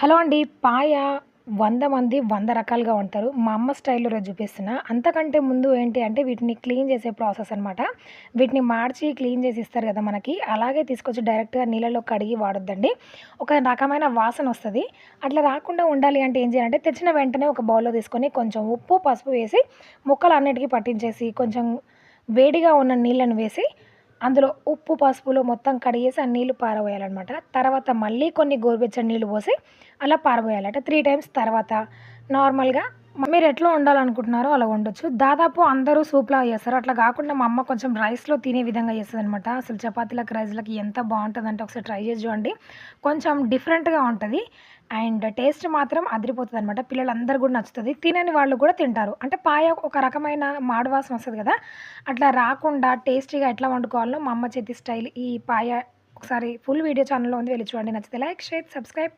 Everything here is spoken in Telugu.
హలో అండి. పాయ 100 మంది 100 రకాలుగా వండుతారు. మా అమ్మ స్టైల్‌లో ఈరోజు చూపిస్తున్నా. అంతకంటే ముందు ఏంటి అంటే వీటిని క్లీన్ చేసే ప్రాసెస్ అనమాట. వీటిని మార్చి క్లీన్ చేసి ఇస్తారు కదా మనకి. అలాగే తీసుకొచ్చి డైరెక్ట్‌గా నీళ్ళలో కడిగి వాడొద్దండి. ఒక రకమైన వాసనొస్తది. అట్లా రాకుండా ఉండాలి అంటే ఏం చేయాలంటే తెచ్చిన వెంటనే ఒక బౌల్‌లో తీసుకొని కొంచెం ఉప్పు, పసుపు వేసి ముక్కలన్నిటికి పట్టించేసి కొంచెం వేడిగా ఉన్న నీళ్ళని వేసి అందులో ఉప్పు, పసుపులో మొత్తం కడిగేసి ఆ నీళ్లు పారబోయాలనమాట. తర్వాత మళ్ళీ కొన్ని గోరువెచ్చని నీళ్లు పోసి అలా పారబోయాలి. 3 టైమ్స్ తర్వాత నార్మల్‌గా మీరెట్లా వండాలనుకుంటున్నారో అలా వండొచ్చు. దాదాపు అందరూ సూప్‌లాగా చేస్తారు. అట్లా గాకుండా మా అమ్మ కొంచెం రైస్‌లో తినే విధంగా చేస్తదనమాట. అసలు చపాతీలకి, రైస్‌లకి ఎంత బావుంటదంటే ఒకసారి ట్రై చేసి చూడండి. కొంచెం డిఫరెంట్‌గా ఉంటది. అండ్ టేస్ట్ మాత్రం అదిరిపోతదనమాట. పిల్లలందరూ గూడా నచ్చుతది. తినని వాళ్ళు గూడా తింటారు. అంటే పాయ ఒక రకమైన మాడు వాసన వస్తది గదా! అట్లా రాకుండా టేస్టీగా ఎట్లా వండుకోవాలో మా అమ్మ చేతి స్టైల్ ఈ పాయ ఒకసారి ఫుల్ వీడియో ఛానెల్‌లో ఉంది. వెళ్లి చూడండి. నచ్చితే లైక్, షేర్, సబ్స్క్రైబ్.